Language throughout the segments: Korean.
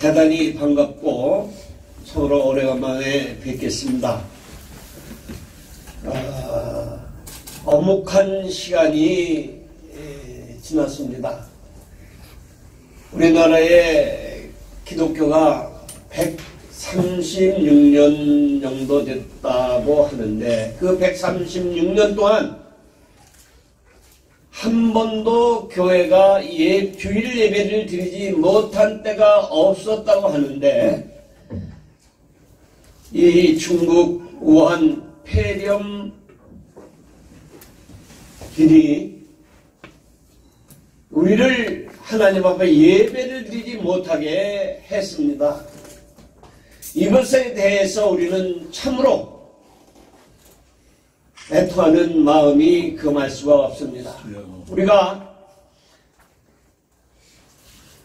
대단히 반갑고 서로 오래간만에 뵙겠습니다. 엄혹한 시간이 지났습니다. 우리나라의 기독교가 136년 정도 됐다고 하는데 그 136년 동안 한 번도 교회가 주일 예배를 드리지 못한 때가 없었다고 하는데 이 중국 우한 폐렴 길이 우리를 하나님 앞에 예배를 드리지 못하게 했습니다. 이것에 대해서 우리는 참으로 애통하는 마음이 금할 수가 없습니다. 우리가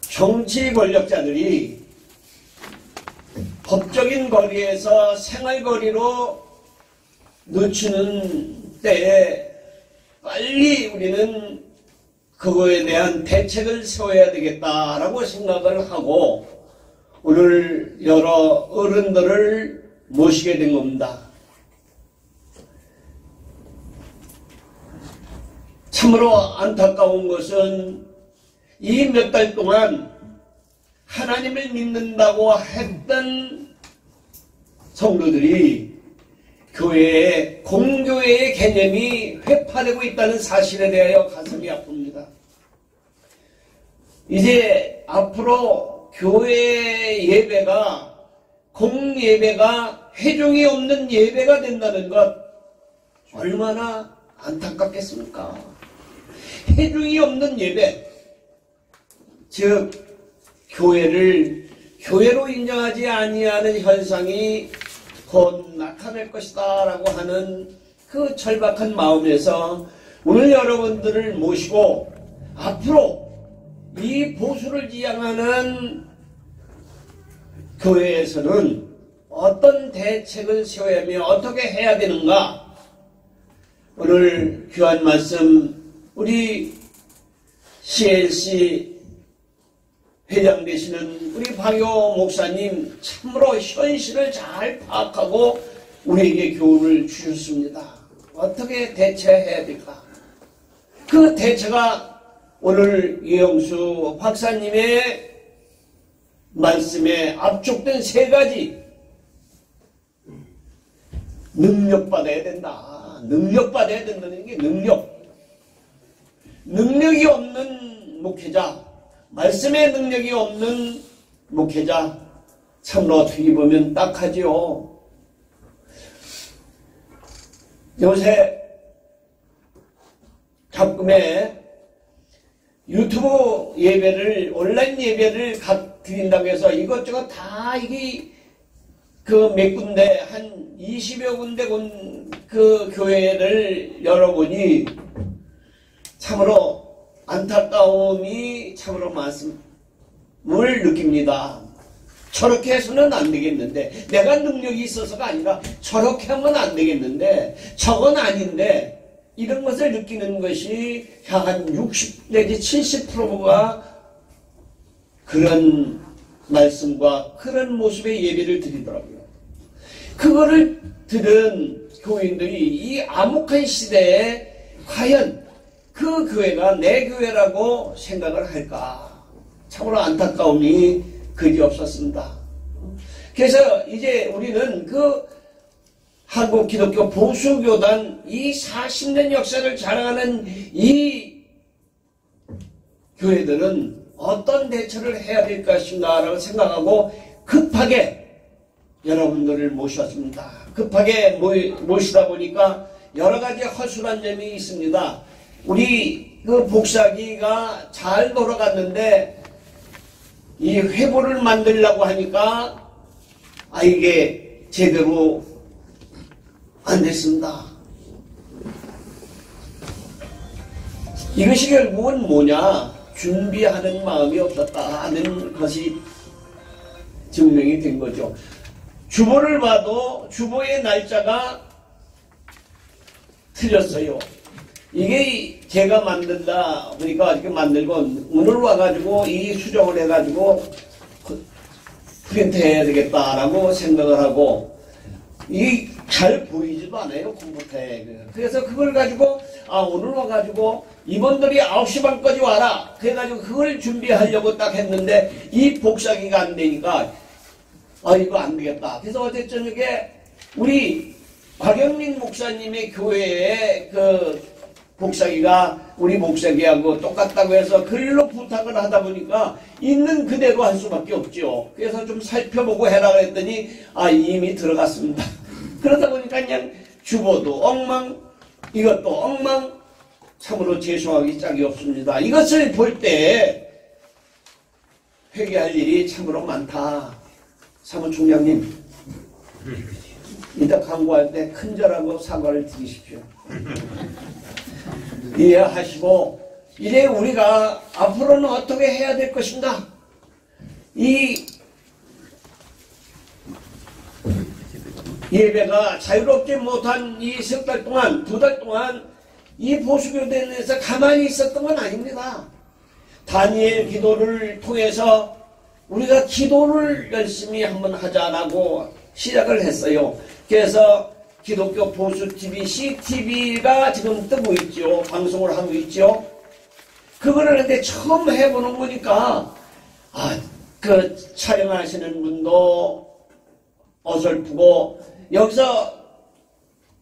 정치 권력자들이 법적인 거리에서 생활거리로 늦추는 때에 빨리 우리는 그거에 대한 대책을 세워야 되겠다라고 생각을 하고 오늘 여러 어른들을 모시게 된 겁니다. 참으로 안타까운 것은 이 몇 달 동안 하나님을 믿는다고 했던 성도들이 교회의 공교회의 개념이 회파되고 있다는 사실에 대하여 가슴이 아픕니다. 이제 앞으로 교회 예배가 공예배가 회중이 없는 예배가 된다는 것 얼마나 안타깝겠습니까? 회중이 없는 예배, 즉 교회를 교회로 인정하지 아니하는 현상이 곧 나타날 것이다 라고 하는 그 절박한 마음에서 오늘 여러분들을 모시고 앞으로 이 보수를 지향하는 교회에서는 어떤 대책을 세워야 하며 어떻게 해야 되는가, 오늘 귀한 말씀 우리 CLC 회장 되시는 우리 박요 목사님 참으로 현실을 잘 파악하고 우리에게 교훈을 주셨습니다. 어떻게 대처해야 될까? 그 대처가 오늘 이영수 박사님의 말씀에 압축된 세 가지. 능력받아야 된다. 능력받아야 된다는 게 능력이 없는 목회자, 말씀의 능력이 없는 목회자 참으로 어떻게 보면 딱하지요. 요새 가끔에 유튜브 예배를 온라인 예배를 드린다고 해서 이것저것 다 이게 그 몇 군데 한 20여 군데 그 교회를 열어보니 참으로 안타까움이 참으로 많음을 느낍니다. 저렇게 해서는 안 되겠는데, 내가 능력이 있어서가 아니라 저렇게 하면 안 되겠는데, 저건 아닌데, 이런 것을 느끼는 것이 한 60 내지 70%가 그런 말씀과 그런 모습의 예배를 드리더라고요. 그거를 들은 교인들이 이 암흑한 시대에 과연 그 교회가 내 교회라고 생각을 할까? 참으로 안타까움이 그지없었습니다. 그래서 이제 우리는 그 한국 기독교 보수교단 이 40년 역사를 자랑하는 이 교회들은 어떤 대처를 해야 될 것인가라고 생각하고 급하게 여러분들을 모셨습니다. 급하게 모시다 보니까 여러 가지 허술한 점이 있습니다. 우리 그 복사기가 잘 돌아갔는데 이 회보를 만들려고 하니까 이게 제대로 안 됐습니다. 이것이 결국은 뭐냐? 준비하는 마음이 없었다는 것이 증명이 된 거죠. 주보를 봐도 주보의 날짜가 틀렸어요. 이게 제가 만든다 보니까 이렇게 만들고 오늘 와가지고 이 수정을 해가지고 프린트해야 되겠다라고 생각을 하고, 이 잘 보이지도 않아요, 컴퓨터에. 그래서 그걸 가지고, 오늘 와가지고, 임원들이 9시 반까지 와라. 그래가지고 그걸 준비하려고 딱 했는데, 이 복사기가 안 되니까, 이거 안 되겠다. 그래서 어제 저녁에, 우리 곽영민 목사님의 교회에 그 복사기가 우리 복사기하고 똑같다고 해서 글로 부탁을 하다 보니까 있는 그대로 할 수밖에 없죠. 그래서 좀 살펴보고 해라 그랬더니 이미 들어갔습니다. 그러다 보니까 그냥 주보도 엉망, 이것도 엉망, 참으로 죄송하기 짝이 없습니다. 이것을 볼 때 회개할 일이 참으로 많다. 사무총장님, 이따 광고할 때 큰절하고 사과를 드리십시오. 이해하시고, 이제 우리가 앞으로는 어떻게 해야 될 것인가? 이 예배가 자유롭지 못한 이 석 달 동안, 2달 동안 이 보수교대에 대해서 가만히 있었던 건 아닙니다. 다니엘 기도를 통해서 우리가 기도를 열심히 한번 하자라고 시작을 했어요. 그래서 기독교 보수TV, CTV가 지금 뜨고 있죠. 방송을 하고 있죠. 그거를 근데 처음 해보는 거니까, 그 촬영하시는 분도 어설프고, 여기서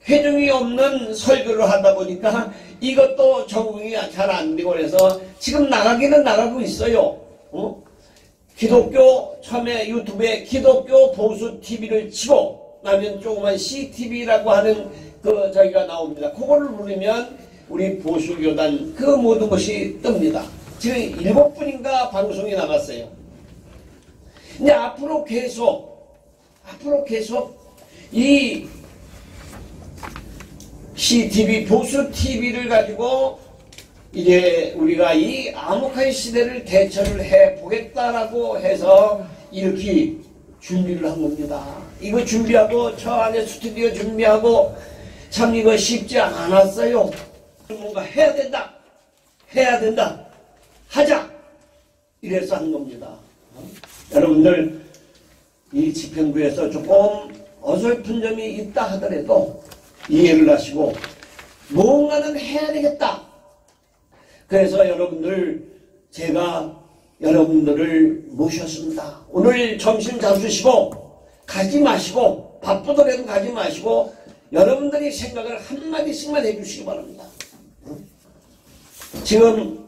회중이 없는 설교를 하다 보니까 이것도 적응이 잘 안 되고 그래서 지금 나가기는 나가고 있어요. 기독교, 처음에 유튜브에 기독교 보수TV를 치고 나면 조그만 CTV라고 하는 저기가 나옵니다. 그거를 누르면 우리 보수교단 그 모든 것이 뜹니다. 지금 7분인가 방송이 나갔어요. 이제 앞으로 계속 이 CTV, 보수TV를 가지고 이제 우리가 이 암흑한 시대를 대처를 해보겠다라고 해서 이렇게 준비를 한 겁니다. 이거 준비하고 저 안에 스튜디오 준비하고 참 이거 쉽지 않았어요. 뭔가 해야 된다 하자 이래서 한 겁니다. 여러분들 이 집행부에서 조금 어설픈 점이 있다 하더라도 이해를 하시고 뭔가는 해야 되겠다. 그래서 여러분들, 제가 여러분들을 모셨습니다. 오늘 점심 잡수시고 가지 마시고, 바쁘더라도 가지 마시고 여러분들이 생각을 한마디씩만 해주시기 바랍니다. 지금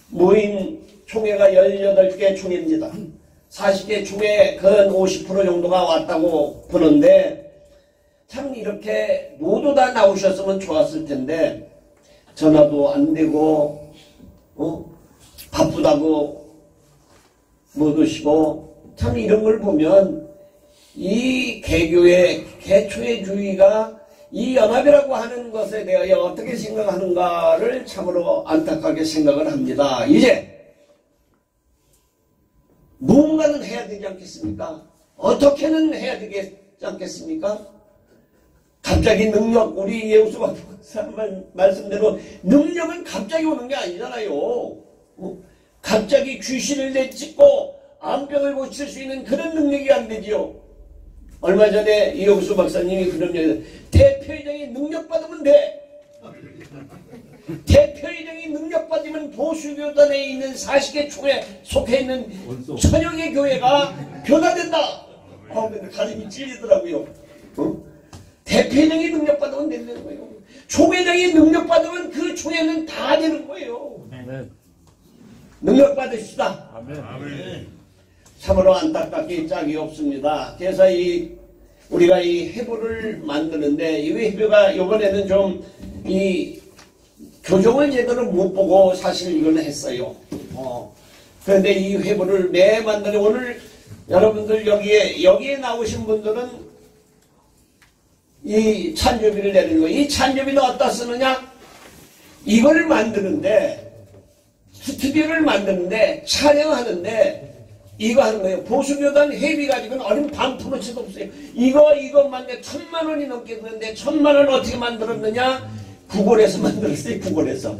모인 총회가 18개 총회입니다. 40개 총회 근 50% 정도가 왔다고 보는데, 참 이렇게 모두 다 나오셨으면 좋았을 텐데 전화도 안 되고 바쁘다고 못 오시고, 참 이런 걸 보면 이 개교의 개초회주의가 이 연합이라고 하는 것에 대하여 어떻게 생각하는가를 참으로 안타깝게 생각을 합니다. 이제 뭔가는 해야 되지 않겠습니까? 어떻게는 해야 되지 않겠습니까? 갑자기 능력, 우리 예우수 박사 말씀대로 능력은 갑자기 오는 게 아니잖아요. 갑자기 귀신을 내쫓고 암병을 고칠 수 있는 그런 능력이 안 되지요. 얼마 전에 이용수 박사님이 그런 얘기, 대표회장이 능력 받으면 돼. 대표회장이 능력 받으면 보수교단에 있는 40개 총에 속해 있는 천여 개 교회가 변화된다. 근데 가슴이 찔리더라고요. 대표회장이 능력받으면 되는 거예요. 총회장이 능력받으면 그 총회는 다 되는 거예요. 아멘. 능력받으시다. 아멘. 참으로 안타깝게 짝이 없습니다. 그래서 우리가 이 회부를 만드는데, 이 회부가 이번에는 좀 이 교정을 제대로 못 보고 사실 이걸 했어요. 그런데 이 회부를 매 만드는, 오늘 여러분들 여기에 나오신 분들은 이 찬조비를 내는 거예요. 이 찬조비는 어디다 쓰느냐? 이걸 만드는데, 스튜디오를 만드는데, 촬영하는데, 이거 하는 거예요. 보수교단 회비 가지고는 어린 반푼어치도 없어요. 이것만 1,000만 원이 넘게 드는데, 1,000만 원 어떻게 만들었느냐? 구글에서 만들었어요. 구글에서.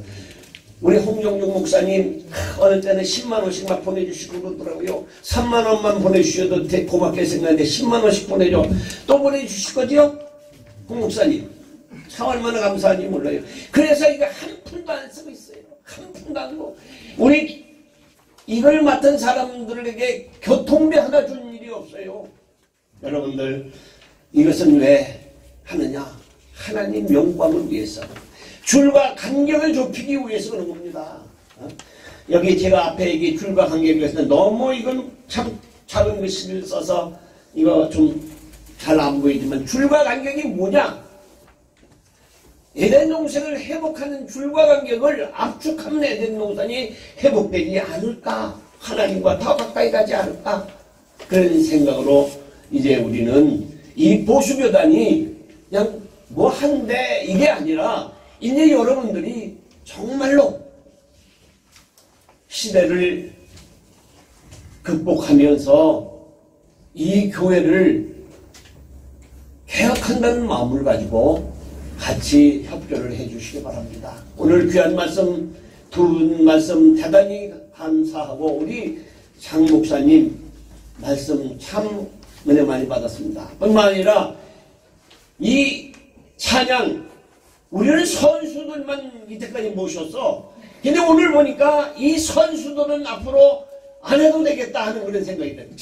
우리 홍정중 목사님 어느 때는 10만 원씩 막 보내주시고 그러더라고요. 3만 원만 보내주셔도 고맙게 생각하는데 10만 원씩 보내줘. 또 보내주실 거죠? 홍 목사님. 참 얼마나 감사한지 몰라요. 그래서 이거 한 푼도 안 쓰고 있어요. 한 푼도 안 쓰고. 우리 이걸 맡은 사람들에게 교통비 하나 준 일이 없어요. 여러분들 이것은 왜 하느냐? 하나님 영광을 위해서. 줄과 간격을 좁히기 위해서 그런 겁니다. 여기 제가 앞에 이게 줄과 간격을 위해서 너무 이건 참 작은 글씨를 써서 이거 좀 잘 안 보이지만 줄과 간격이 뭐냐? 에덴 동산을 회복하는 줄과 간격을 압축하면 에덴 동산이 회복되지 않을까? 하나님과 더 가까이 가지 않을까? 그런 생각으로 이제 우리는 이 보수교단이 그냥 뭐 한데 이게 아니라 이제 여러분들이 정말로 시대를 극복하면서 이 교회를 개혁한다는 마음을 가지고 같이 협조를 해 주시기 바랍니다. 오늘 귀한 말씀 두 분 말씀 대단히 감사하고 우리 장 목사님 말씀 참 은혜 많이 받았습니다. 뿐만 아니라 이 찬양 우리는 선수들만 이때까지 모셨어. 근데 오늘 보니까 이 선수들은 앞으로 안 해도 되겠다 하는 그런 생각이 들어요.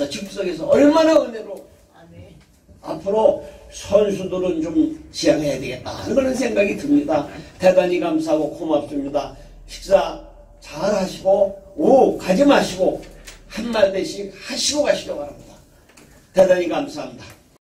즉석에서 얼마나 은혜로 앞으로 선수들은 좀 지향해야 되겠다 하는 그런 생각이 듭니다. 대단히 감사하고 고맙습니다. 식사 잘 하시고 가지 마시고 한마디씩 하시고 가시기 바랍니다. 대단히 감사합니다.